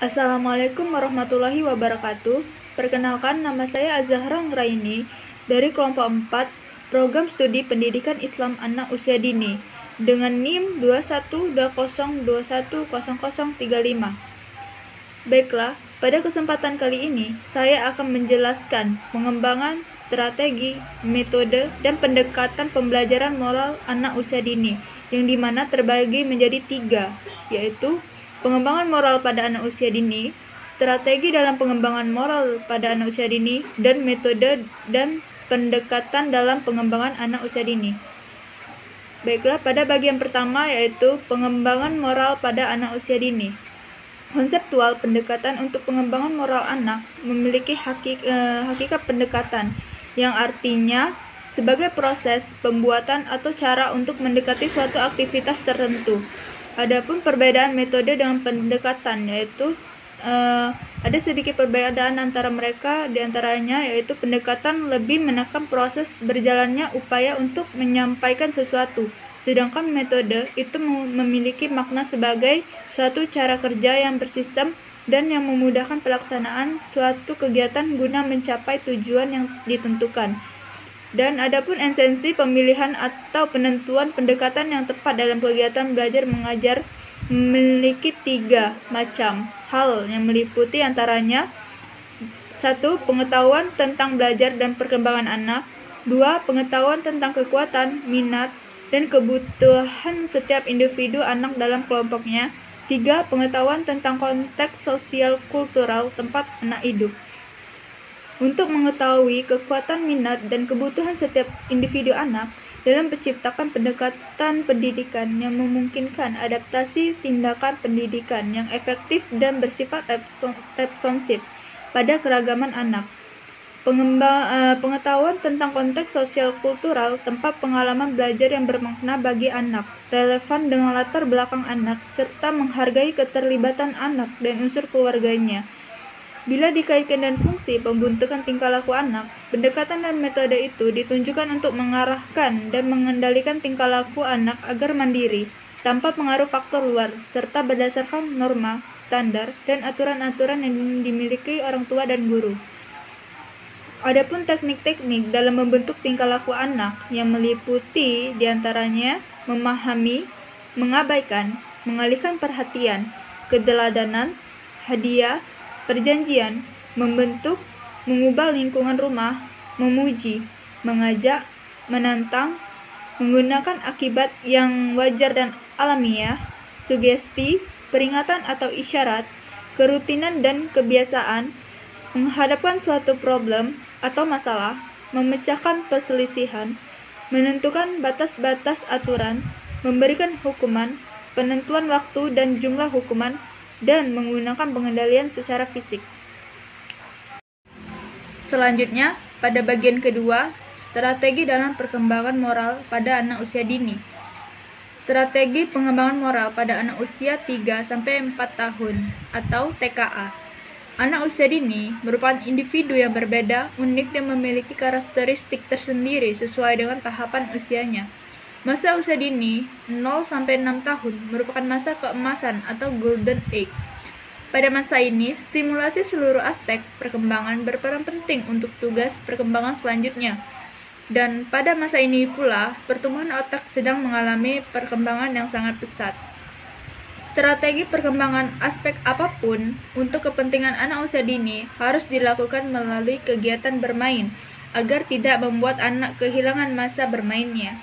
Assalamualaikum warahmatullahi wabarakatuh. Perkenalkan, nama saya Azahra Ngraini dari kelompok 4 Program Studi Pendidikan Islam Anak Usia Dini dengan NIM 2120210035. Baiklah, pada kesempatan kali ini saya akan menjelaskan pengembangan strategi, metode, dan pendekatan pembelajaran moral anak usia dini yang dimana terbagi menjadi 3, yaitu pengembangan moral pada anak usia dini, strategi dalam pengembangan moral pada anak usia dini, dan metode dan pendekatan dalam pengembangan anak usia dini. Baiklah, pada bagian pertama yaitu pengembangan moral pada anak usia dini. Konseptual pendekatan untuk pengembangan moral anak memiliki hakikat pendekatan, yang artinya sebagai proses pembuatan atau cara untuk mendekati suatu aktivitas tertentu. Adapun perbedaan metode dengan pendekatan yaitu ada sedikit perbedaan antara mereka, diantaranya yaitu pendekatan lebih menekan proses berjalannya upaya untuk menyampaikan sesuatu, sedangkan metode itu memiliki makna sebagai suatu cara kerja yang bersistem dan yang memudahkan pelaksanaan suatu kegiatan guna mencapai tujuan yang ditentukan. Dan adapun esensi pemilihan atau penentuan pendekatan yang tepat dalam kegiatan belajar mengajar memiliki 3 macam hal yang meliputi antaranya 1. Pengetahuan tentang belajar dan perkembangan anak. 2. Pengetahuan tentang kekuatan, minat, dan kebutuhan setiap individu anak dalam kelompoknya. 3. Pengetahuan tentang konteks sosial kultural tempat anak hidup. Untuk mengetahui kekuatan, minat, dan kebutuhan setiap individu anak dalam menciptakan pendekatan pendidikan yang memungkinkan adaptasi tindakan pendidikan yang efektif dan bersifat responsif pada keragaman anak. Pengetahuan tentang konteks sosial kultural tempat pengalaman belajar yang bermakna bagi anak, relevan dengan latar belakang anak, serta menghargai keterlibatan anak dan unsur keluarganya. Bila dikaitkan dengan fungsi pembentukan tingkah laku anak, pendekatan dan metode itu ditunjukkan untuk mengarahkan dan mengendalikan tingkah laku anak agar mandiri, tanpa pengaruh faktor luar, serta berdasarkan norma, standar, dan aturan-aturan yang dimiliki orang tua dan guru. Adapun teknik-teknik dalam membentuk tingkah laku anak yang meliputi diantaranya memahami, mengabaikan, mengalihkan perhatian, keteladanan, hadiah, perjanjian, membentuk, mengubah lingkungan rumah, memuji, mengajak, menantang, menggunakan akibat yang wajar dan alamiah, sugesti, peringatan atau isyarat, kerutinan dan kebiasaan, menghadapkan suatu problem atau masalah, memecahkan perselisihan, menentukan batas-batas aturan, memberikan hukuman, penentuan waktu dan jumlah hukuman, dan menggunakan pengendalian secara fisik. Selanjutnya, pada bagian kedua, strategi dalam perkembangan moral pada anak usia dini. Strategi pengembangan moral pada anak usia 3-4 tahun atau TKA. Anak usia dini merupakan individu yang berbeda, unik, dan memiliki karakteristik tersendiri sesuai dengan tahapan usianya. Masa usia dini 0-6 tahun merupakan masa keemasan atau golden age. Pada masa ini, stimulasi seluruh aspek perkembangan berperan penting untuk tugas perkembangan selanjutnya. Dan pada masa ini pula, pertumbuhan otak sedang mengalami perkembangan yang sangat pesat. Strategi perkembangan aspek apapun untuk kepentingan anak usia dini harus dilakukan melalui kegiatan bermain, agar tidak membuat anak kehilangan masa bermainnya.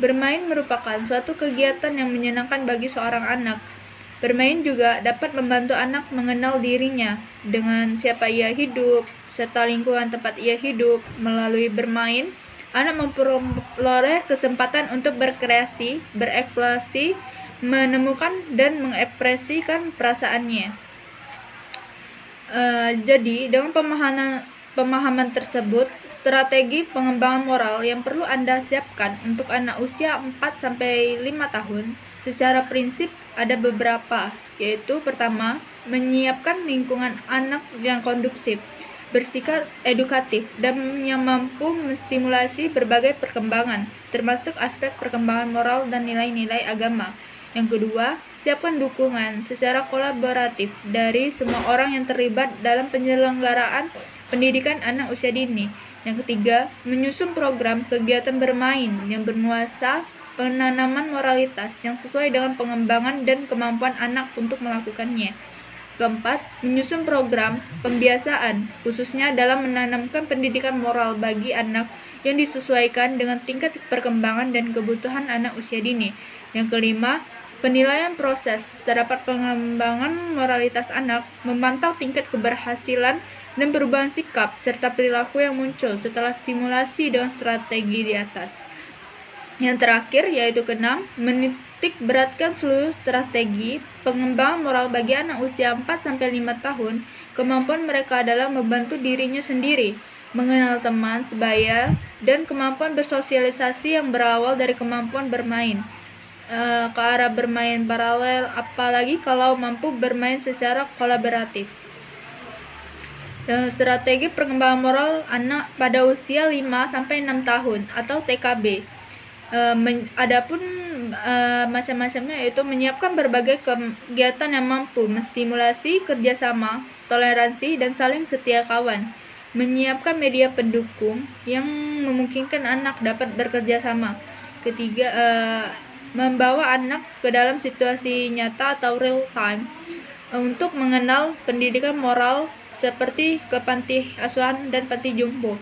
Bermain merupakan suatu kegiatan yang menyenangkan bagi seorang anak. Bermain juga dapat membantu anak mengenal dirinya, dengan siapa ia hidup, serta lingkungan tempat ia hidup. Melalui bermain, anak memperoleh kesempatan untuk berkreasi, bereksplorasi, menemukan dan mengekspresikan perasaannya. Jadi, dengan pemahaman tersebut, strategi pengembangan moral yang perlu Anda siapkan untuk anak usia 4-5 tahun secara prinsip ada beberapa, yaitu pertama, menyiapkan lingkungan anak yang kondusif, bersikap edukatif, dan yang mampu menstimulasi berbagai perkembangan, termasuk aspek perkembangan moral dan nilai-nilai agama. Yang kedua, siapkan dukungan secara kolaboratif dari semua orang yang terlibat dalam penyelenggaraan pendidikan anak usia dini. Yang ketiga, menyusun program kegiatan bermain yang bernuansa penanaman moralitas yang sesuai dengan pengembangan dan kemampuan anak untuk melakukannya. Keempat, menyusun program pembiasaan, khususnya dalam menanamkan pendidikan moral bagi anak yang disesuaikan dengan tingkat perkembangan dan kebutuhan anak usia dini. Yang kelima, penilaian proses terdapat pengembangan moralitas anak, memantau tingkat keberhasilan dan perubahan sikap serta perilaku yang muncul setelah stimulasi dengan strategi di atas. Yang terakhir yaitu keenam, menitik beratkan seluruh strategi pengembangan moral bagi anak usia 4-5 tahun. Kemampuan mereka adalah membantu dirinya sendiri, mengenal teman sebaya, dan kemampuan bersosialisasi yang berawal dari kemampuan bermain ke arah bermain paralel, apalagi kalau mampu bermain secara kolaboratif. Strategi perkembangan moral anak pada usia 5-6 tahun atau TKB. Adapun macam-macamnya yaitu menyiapkan berbagai kegiatan yang mampu menstimulasi kerjasama, toleransi, dan saling setia kawan. Menyiapkan media pendukung yang memungkinkan anak dapat bekerja sama. Ketiga, membawa anak ke dalam situasi nyata atau real time untuk mengenal pendidikan moral seperti ke panti asuhan dan panti jompo.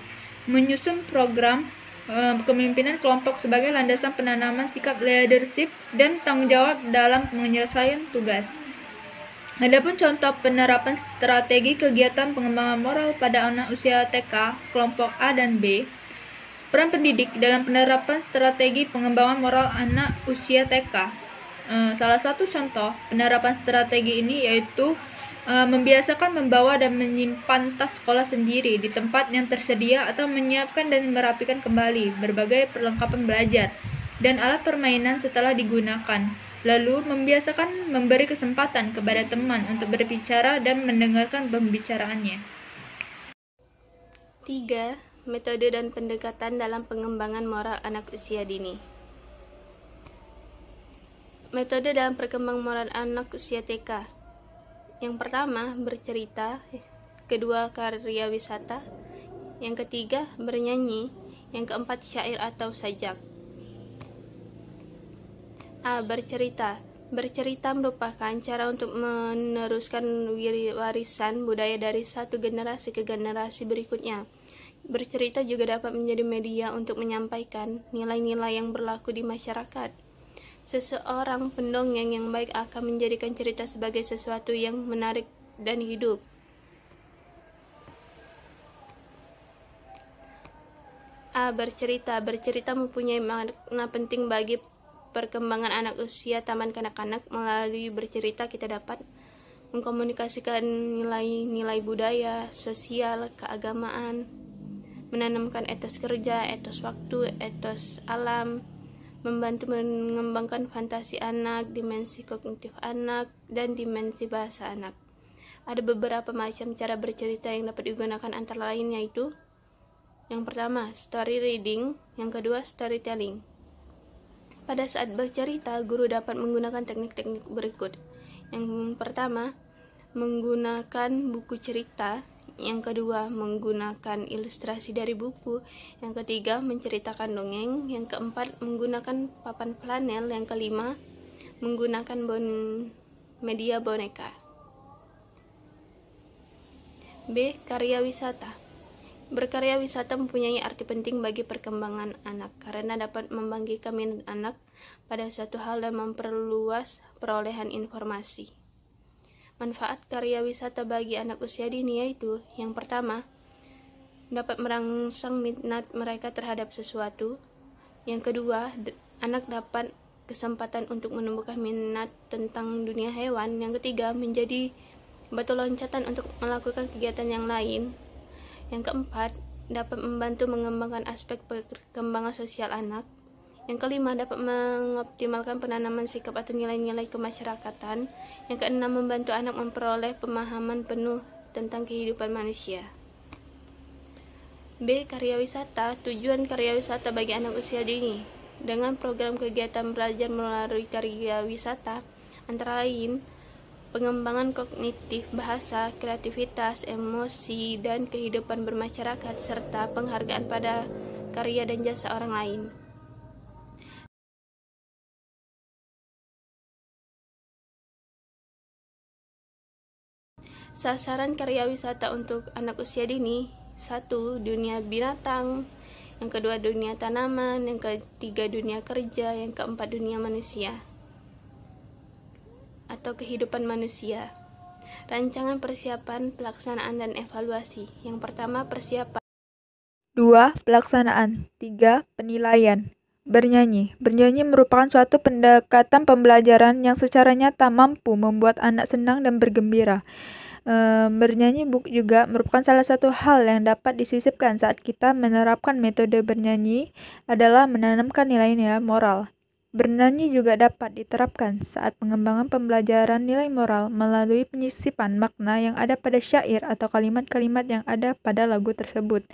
Menyusun program kepemimpinan kelompok sebagai landasan penanaman sikap leadership dan tanggung jawab dalam penyelesaian tugas. Adapun contoh penerapan strategi kegiatan pengembangan moral pada anak usia TK, kelompok A dan B. Peran pendidik dalam penerapan strategi pengembangan moral anak usia TK. Salah satu contoh penerapan strategi ini yaitu membiasakan membawa dan menyimpan tas sekolah sendiri di tempat yang tersedia atau menyiapkan dan merapikan kembali berbagai perlengkapan belajar dan alat permainan setelah digunakan. Lalu membiasakan memberi kesempatan kepada teman untuk berbicara dan mendengarkan pembicaraannya. 3. Metode dan pendekatan dalam pengembangan moral anak usia dini. Metode dalam perkembangan moral anak usia TK. Yang pertama, bercerita. Kedua, karya wisata. Yang ketiga, bernyanyi. Yang keempat, syair atau sajak. A. Bercerita. Bercerita merupakan cara untuk meneruskan warisan budaya dari satu generasi ke generasi berikutnya. Bercerita juga dapat menjadi media untuk menyampaikan nilai-nilai yang berlaku di masyarakat. Seseorang pendongeng yang baik akan menjadikan cerita sebagai sesuatu yang menarik dan hidup. A. Bercerita. Bercerita mempunyai makna penting bagi perkembangan anak usia taman kanak-kanak. Melalui bercerita kita dapat mengkomunikasikan nilai-nilai budaya, sosial, keagamaan, menanamkan etos kerja, etos waktu, etos alam, membantu mengembangkan fantasi anak, dimensi kognitif anak, dan dimensi bahasa anak. Ada beberapa macam cara bercerita yang dapat digunakan antara lain yaitu yang pertama, story reading, yang kedua, storytelling. Pada saat bercerita, guru dapat menggunakan teknik-teknik berikut. Yang pertama, menggunakan buku cerita. Yang kedua, menggunakan ilustrasi dari buku. Yang ketiga, menceritakan dongeng. Yang keempat, menggunakan papan flanel. Yang kelima, menggunakan media boneka. B. Karya wisata. Berkarya wisata mempunyai arti penting bagi perkembangan anak karena dapat membangkitkan minat anak pada suatu hal dan memperluas perolehan informasi. Manfaat karya wisata bagi anak usia dini yaitu yang pertama, dapat merangsang minat mereka terhadap sesuatu. Yang kedua, anak dapat kesempatan untuk menumbuhkan minat tentang dunia hewan. Yang ketiga, menjadi batu loncatan untuk melakukan kegiatan yang lain. Yang keempat, dapat membantu mengembangkan aspek perkembangan sosial anak. Yang kelima, dapat mengoptimalkan penanaman sikap atau nilai-nilai kemasyarakatan. Yang keenam, membantu anak memperoleh pemahaman penuh tentang kehidupan manusia. B. Karya wisata. Tujuan karya wisata bagi anak usia dini. dengan program kegiatan belajar melalui karya wisata, antara lain pengembangan kognitif, bahasa, kreativitas, emosi, dan kehidupan bermasyarakat, serta penghargaan pada karya dan jasa orang lain. Sasaran karya wisata untuk anak usia dini: 1. Dunia binatang, yang kedua dunia tanaman, yang ketiga dunia kerja, yang keempat dunia manusia atau kehidupan manusia. Rancangan persiapan, pelaksanaan, dan evaluasi. Yang pertama, persiapan. 2. Pelaksanaan. 3. Penilaian. Bernyanyi. Bernyanyi merupakan suatu pendekatan pembelajaran yang secara nyata mampu membuat anak senang dan bergembira. Bernyanyi juga merupakan salah satu hal yang dapat disisipkan saat kita menerapkan metode bernyanyi adalah menanamkan nilai-nilai moral. Bernyanyi juga dapat diterapkan saat pengembangan pembelajaran nilai moral melalui penyisipan makna yang ada pada syair atau kalimat-kalimat yang ada pada lagu tersebut.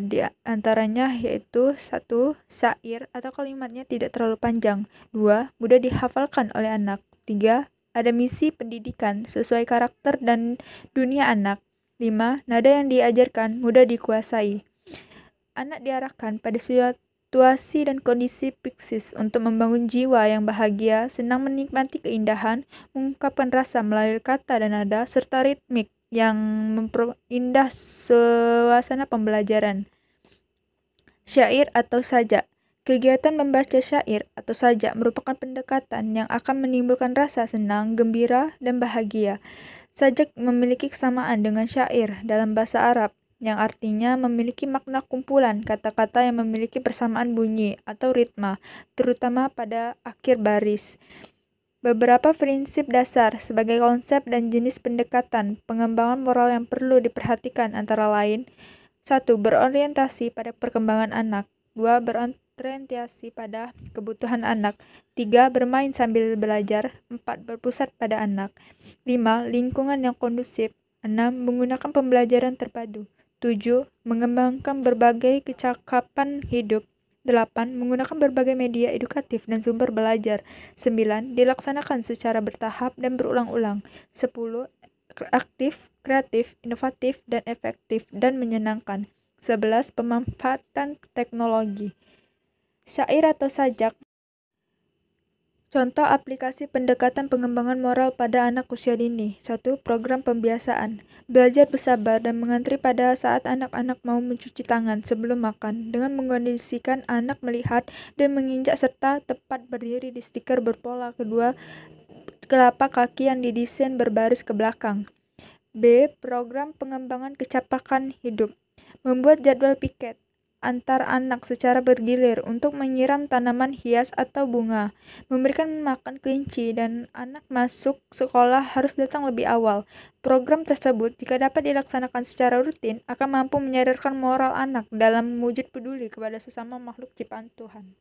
Di antaranya yaitu 1. Syair atau kalimatnya tidak terlalu panjang. 2. Mudah dihafalkan oleh anak. 3. Ada misi pendidikan sesuai karakter dan dunia anak. 5. Nada yang diajarkan mudah dikuasai. Anak diarahkan pada situasi dan kondisi fiksis untuk membangun jiwa yang bahagia, senang menikmati keindahan, mengungkapkan rasa melalui kata dan nada, serta ritmik yang memperindah suasana pembelajaran. Syair atau sajak. Kegiatan membaca syair atau sajak merupakan pendekatan yang akan menimbulkan rasa senang, gembira, dan bahagia. Sajak memiliki kesamaan dengan syair dalam bahasa Arab, yang artinya memiliki makna kumpulan kata-kata yang memiliki persamaan bunyi atau ritma, terutama pada akhir baris. Beberapa prinsip dasar sebagai konsep dan jenis pendekatan pengembangan moral yang perlu diperhatikan antara lain: 1. Berorientasi pada perkembangan anak. 2. Berorientasi pada kebutuhan anak. 3. Bermain sambil belajar. 4. Berpusat pada anak. 5. Lingkungan yang kondusif. 6. Menggunakan pembelajaran terpadu. 7. Mengembangkan berbagai kecakapan hidup. 8. Menggunakan berbagai media edukatif dan sumber belajar. 9. Dilaksanakan secara bertahap dan berulang-ulang. 10. Aktif, kreatif, inovatif, dan efektif, dan menyenangkan. 11. Pemanfaatan teknologi. Syair atau sajak. Contoh aplikasi pendekatan pengembangan moral pada anak usia dini. 1. Program pembiasaan. Belajar bersabar dan mengantri pada saat anak-anak mau mencuci tangan sebelum makan, dengan mengondisikan anak melihat dan menginjak serta tepat berdiri di stiker berpola kedua telapak kaki yang didesain berbaris ke belakang. B. Program pengembangan kecapakan hidup. Membuat jadwal piket antar anak secara bergilir untuk menyiram tanaman hias atau bunga, memberikan makan kelinci, dan anak masuk sekolah harus datang lebih awal. Program tersebut, jika dapat dilaksanakan secara rutin, akan mampu menyadarkan moral anak dalam wujud peduli kepada sesama makhluk ciptaan Tuhan.